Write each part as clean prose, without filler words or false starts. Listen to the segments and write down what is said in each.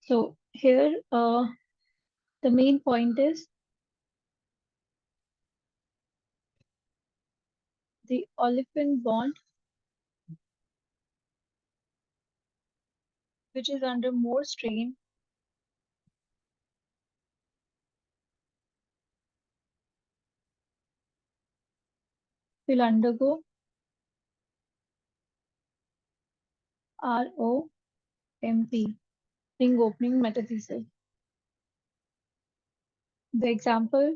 So here, the main point is the olefin bond, which is under more strain, will undergo ROMP, ring opening metathesis. The example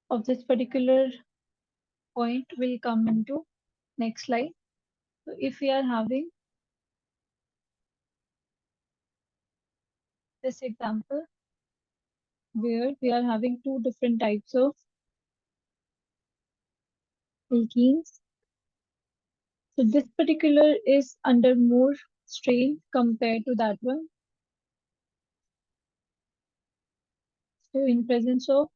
of this particular point will come into next slide. So if we are having this example where we are having two different types of alkenes. So this particular is under more strain compared to that one. So in presence of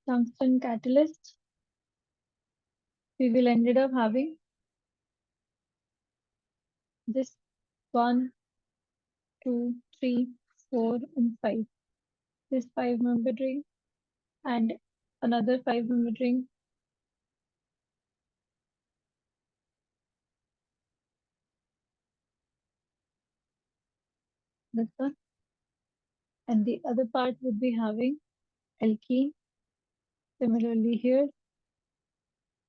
tungsten catalyst, we will ended up having this 1, 2, 3, 4, and 5. This 5-membered ring and another 5-membered ring. This one. And the other part would be having alkene. Similarly here,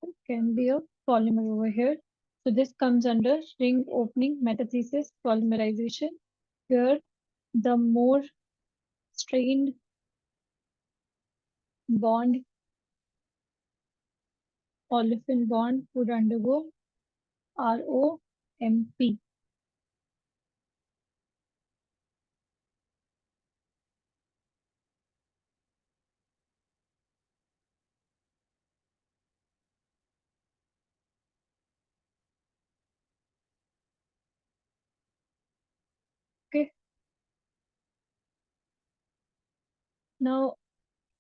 it can be a polymer over here. So this comes under ring opening metathesis polymerization. Here, the more strained bond, olefin bond, would undergo ROMP. Okay. Now,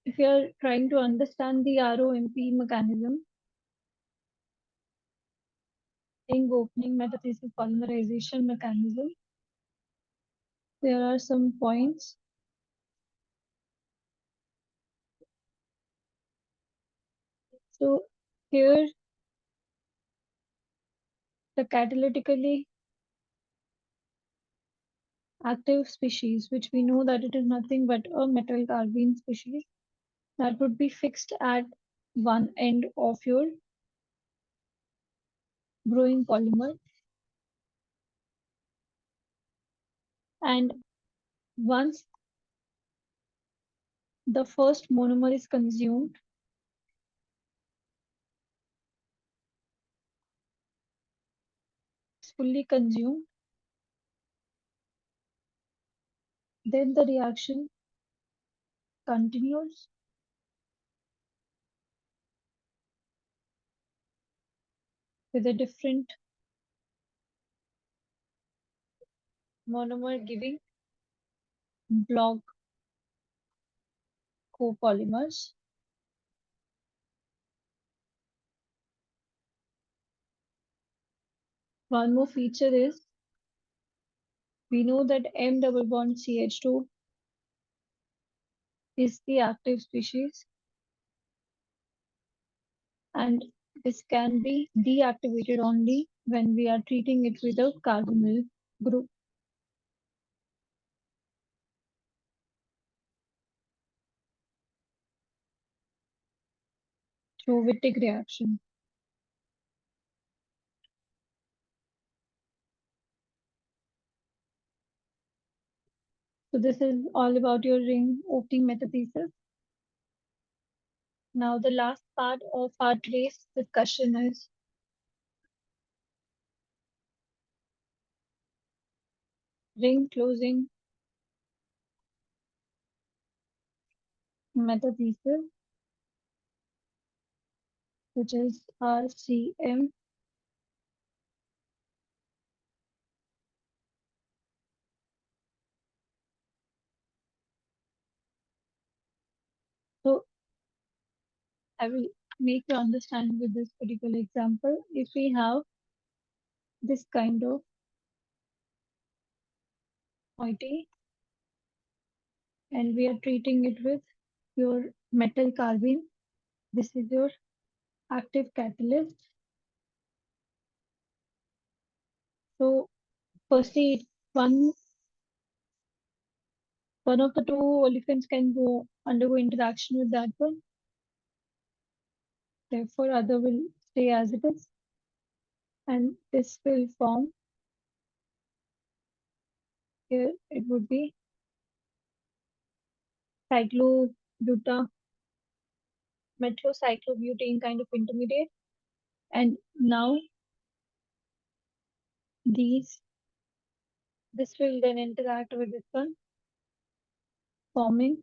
if you are trying to understand the ROMP mechanism, ring opening metathesis polymerization mechanism, there are some points. So here, the catalytically active species, which we know that it is nothing but a metal carbene species, that would be fixed at one end of your growing polymer. And once the first monomer is consumed, it's fully consumed, then the reaction continues with a different monomer giving block copolymers. One more feature is we know that M double bond CH2 is the active species, and this can be deactivated only when we are treating it with a carbonyl group. Through Wittig reaction. So this is all about your ring opening metathesis. Now the last part of our today's discussion is ring closing metathesis, which is RCM. So I will make you understand with this particular example. If we have this kind of moiety, and we are treating it with your metal carbene. This is your active catalyst. So firstly, one of the two olefins can go undergo interaction with that one. Therefore, other will stay as it is, and this will form here. It would be cyclobuta metrocyclobutane kind of intermediate, and now these this will then interact with this one, forming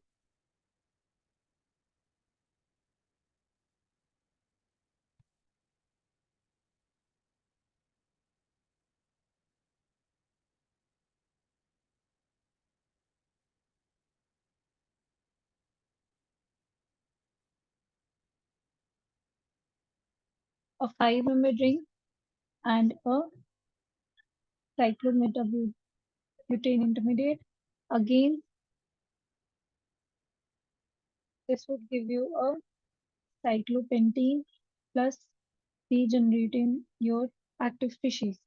a 5-membered ring and a cyclometabutane intermediate. Again, this would give you a cyclopentene plus regenerating your active species.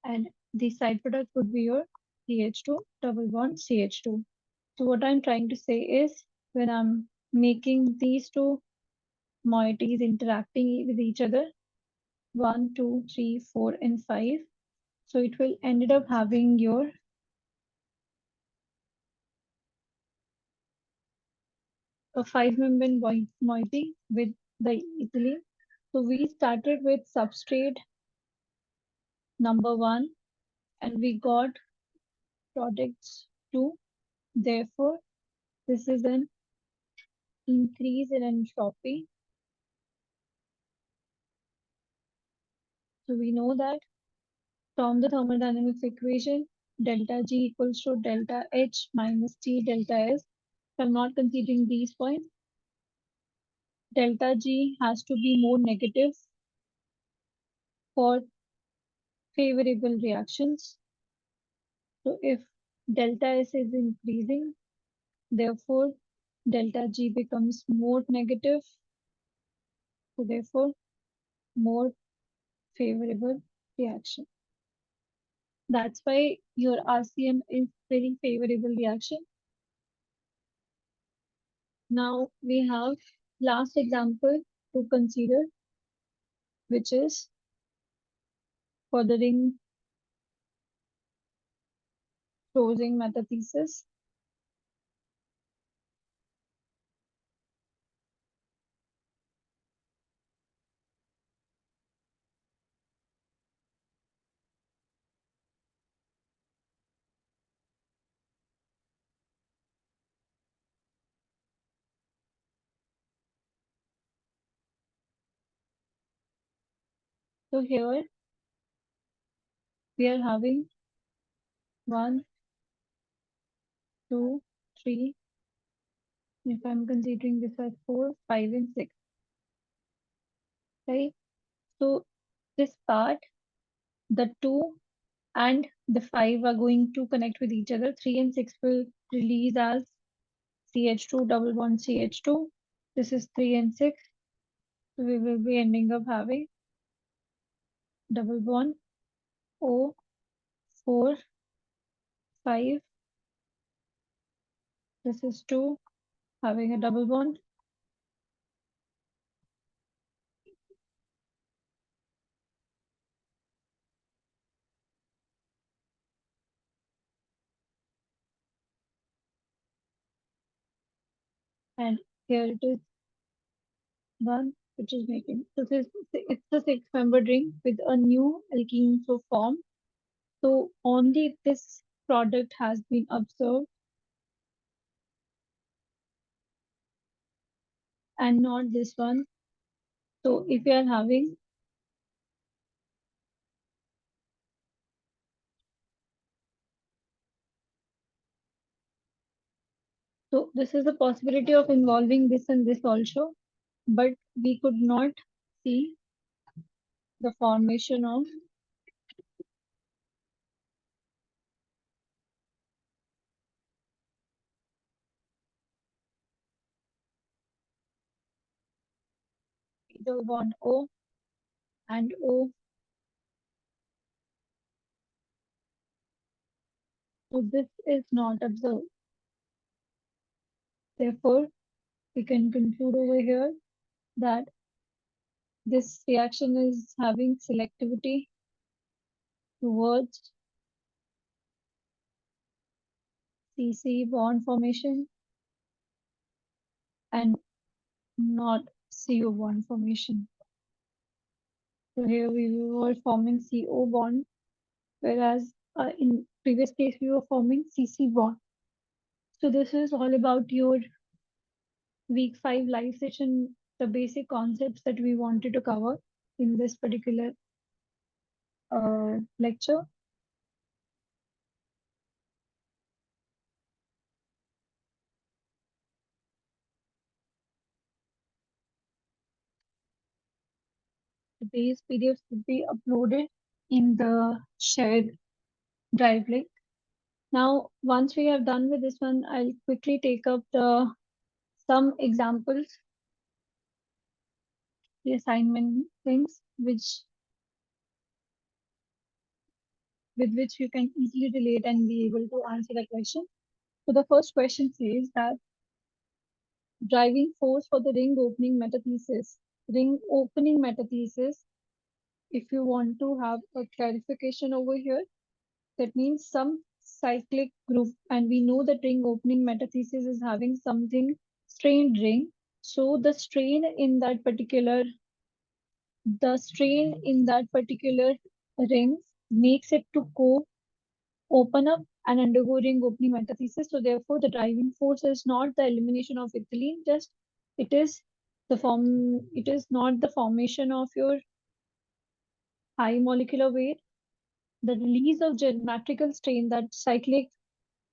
And the side product would be your CH2 double bond CH2. So what I'm trying to say is when I'm making these two moieties interacting with each other, 1, 2, 3, 4, and 5. So it will ended up having your a 5-membrane moiety with the ethylene. So we started with substrate number 1 and we got products 2. Therefore, this is an increase in entropy. So we know that from the thermodynamics equation, delta G equals to delta H minus T delta S. So I'm not considering these points. Delta G has to be more negative for favorable reactions. So if delta S is increasing, therefore delta G becomes more negative. So therefore more favorable reaction. That's why your RCM is very favorable reaction. Now we have last example to consider, which is furthering closing metathesis. So here we are having 1, 2, 3. If I'm considering this as 4, 5, and 6, right? So this part, the 2 and the 5 are going to connect with each other. 3 and 6 will release as CH2 double bond CH2. This is 3 and 6. So we will be ending up having double bond O, 4, 5. This is 2, having a double bond. And here it is 1, which is making. So this it's a 6-membered ring with a new alkene so formed. So only this product has been observed and not this one. So if you are having so this is a possibility of involving this and this also, but we could not see the formation of double bond O and O. So this is not observed. Therefore, we can conclude over here that this reaction is having selectivity towards CC bond formation and not CO bond formation. So here we were forming CO bond, whereas in previous case we were forming CC bond. So this is all about your week 5 live session, the basic concepts that we wanted to cover in this particular lecture. These PDFs will be uploaded in the shared drive link. Now, once we have done with this one, I'll quickly take up some examples, the assignment things, with which you can easily relate and be able to answer the question. So the first question says that driving force for the ring opening metathesis. Ring opening metathesis, if you want to have a clarification over here, that means some cyclic group, and we know that ring opening metathesis is having something strained ring. So the strain in that particular ring makes it to open up and undergo ring opening metathesis. So therefore, the driving force is not the elimination of ethylene, just it is not the formation of your high molecular weight, the release of geometrical strain that cyclic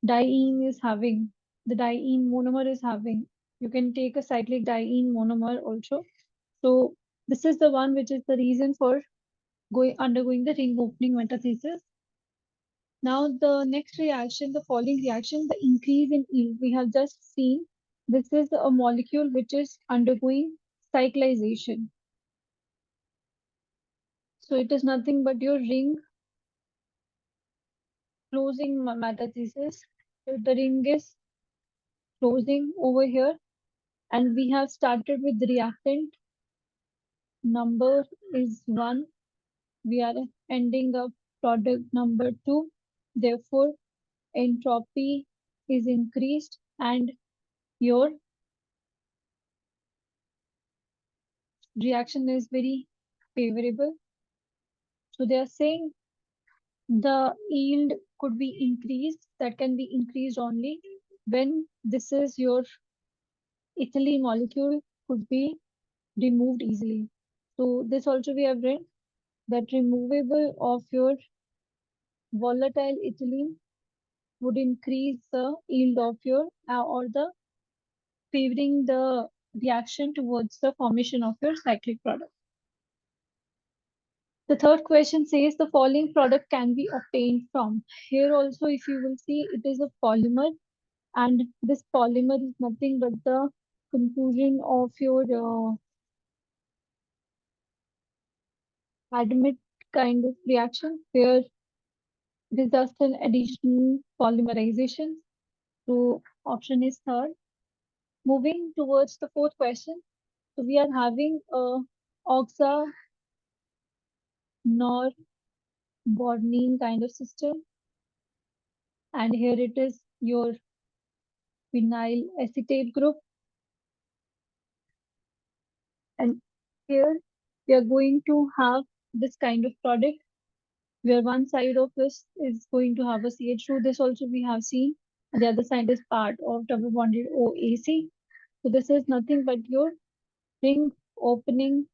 diene is having, the diene monomer is having. You can take a cyclic diene monomer also. So this is the one which is the reason for undergoing the ring opening metathesis. Now the next reaction, the following reaction, the increase in yield, we have just seen this is a molecule which is undergoing cyclization. So it is nothing but your ring closing metathesis. So the ring is closing over here, and we have started with the reactant number is 1. We are ending up product number 2. Therefore, entropy is increased and your reaction is very favorable. So they are saying the yield could be increased. That can be increased only when this is your ethylene molecule could be removed easily. So this also we have read that removable of your volatile ethylene would increase the yield of your or the favoring the reaction towards the formation of your cyclic product. The third question says the following product can be obtained from. Here also, if you will see, it is a polymer, and this polymer is nothing but the conclusion of your admit kind of reaction where results in additional polymerization. So option is third. Moving towards the fourth question. So we are having a oxa nor bornene kind of system, and here it is your vinyl acetate group, and here we are going to have this kind of product where one side of this is going to have a CH2. This also we have seen. The other side is part of double bonded OAC. So this is nothing but your ring opening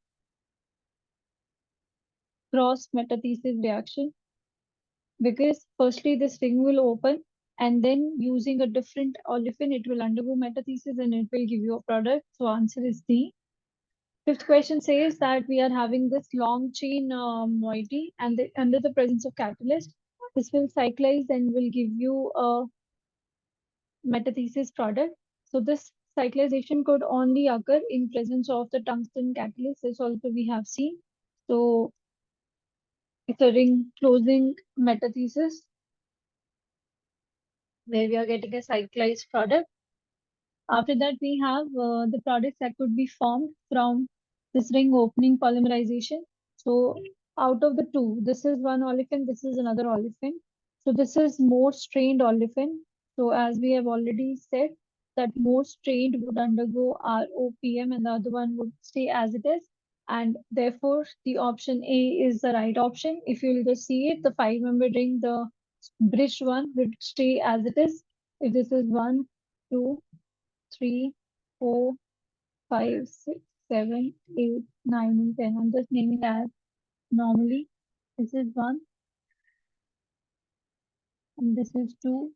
cross metathesis reaction, because firstly this ring will open and then using a different olefin it will undergo metathesis and it will give you a product. So answer is D. Fifth question says that we are having this long chain moiety and under the presence of catalyst, this will cyclize and will give you a metathesis product. So this cyclization could only occur in presence of the tungsten catalyst. This also we have seen. So it's a ring closing metathesis where we are getting a cyclized product. After that, we have the products that could be formed from this ring opening polymerization. So out of the two, this is one olefin, this is another olefin. So this is more strained olefin. So as we have already said, that more strained would undergo ROPM and the other one would stay as it is. And therefore, the option A is the right option. If you'll just see it, the 5-member ring, the bridged one would stay as it is. If this is 1, 2, 3, 4, 5, 6, 7, 8, 9, and 10. I'm just naming as normally. This is 1, and this is 2.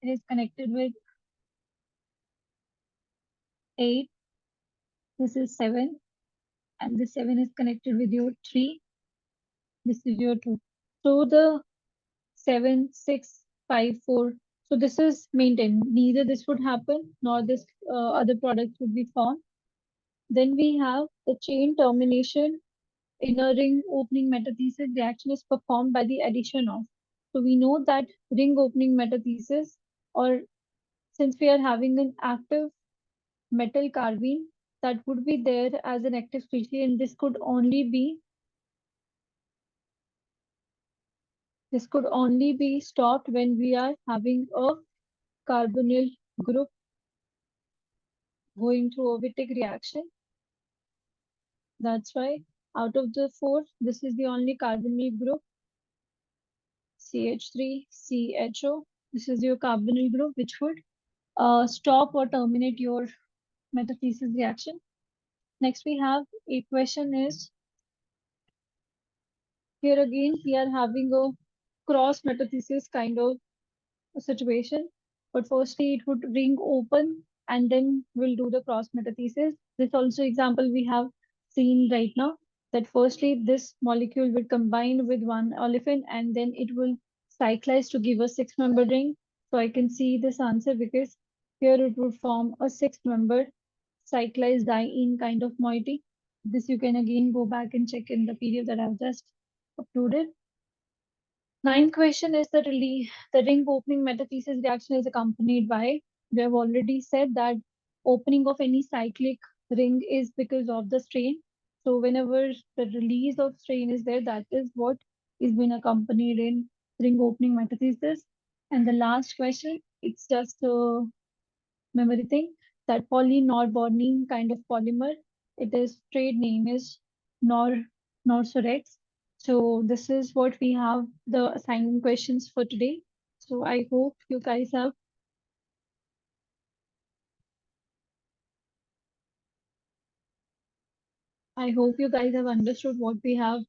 It is connected with 8. This is 7, and this 7 is connected with your 3. This is your 2. So the 7, 6, 5, 4. So this is maintained. Neither this would happen nor this other product would be formed. Then we have the chain termination in a ring opening metathesis. Reaction is performed by the addition of. So we know that ring opening metathesis, or since we are having an active metal carbene that would be there as an active species, and this could only be stopped when we are having a carbonyl group going through a Wittig reaction. That's why out of the 4, this is the only carbonyl group, CH3CHO. This is your carbonyl group which would stop or terminate your metathesis reaction. Next, we have a question is, here again, we are having a cross metathesis kind of a situation. But firstly, it would ring open and then we'll do the cross metathesis. This also example we have seen right now, that firstly, this molecule will combine with one olefin and then it will cyclize to give a 6-member ring. So I can see this answer because here it would form a 6-member cyclized diene kind of moiety. This you can again go back and check in the PDF that I've just uploaded. Ninth question is the ring opening metathesis reaction is accompanied by. We have already said that opening of any cyclic ring is because of the strain. So whenever the release of strain is there, that is what is being accompanied in ring opening metathesis. And the last question, it's just a memory thing, that polynorbonene kind of polymer. It is trade name is Nor Norsorex. So this is what we have the assignment questions for today. So I hope you guys have understood what we have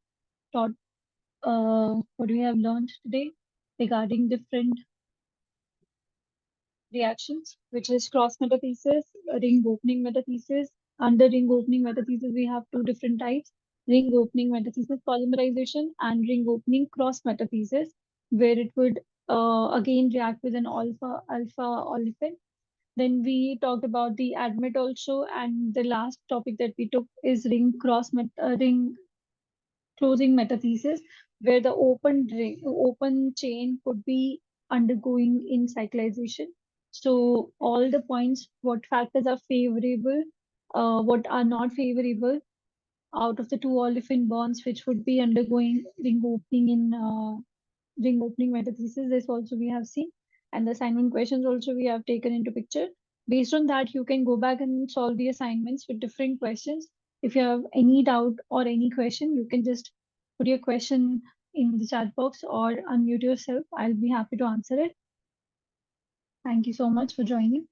taught, what we have learned today regarding different reactions, which is cross metathesis, ring opening metathesis. Under ring opening metathesis, we have two different types: ring opening metathesis polymerization and ring opening cross metathesis, where it would again react with an alpha olefin. Then we talked about the admit also, and the last topic that we took is ring closing metathesis, where the open chain could be undergoing in cyclization. So all the points, what factors are favorable, what are not favorable out of the two olefin bonds, which would be undergoing ring opening metathesis. This also we have seen, and the assignment questions also we have taken into picture. Based on that, you can go back and solve the assignments with different questions. If you have any doubt or any question, you can just put your question in the chat box or unmute yourself. I'll be happy to answer it. Thank you so much for joining.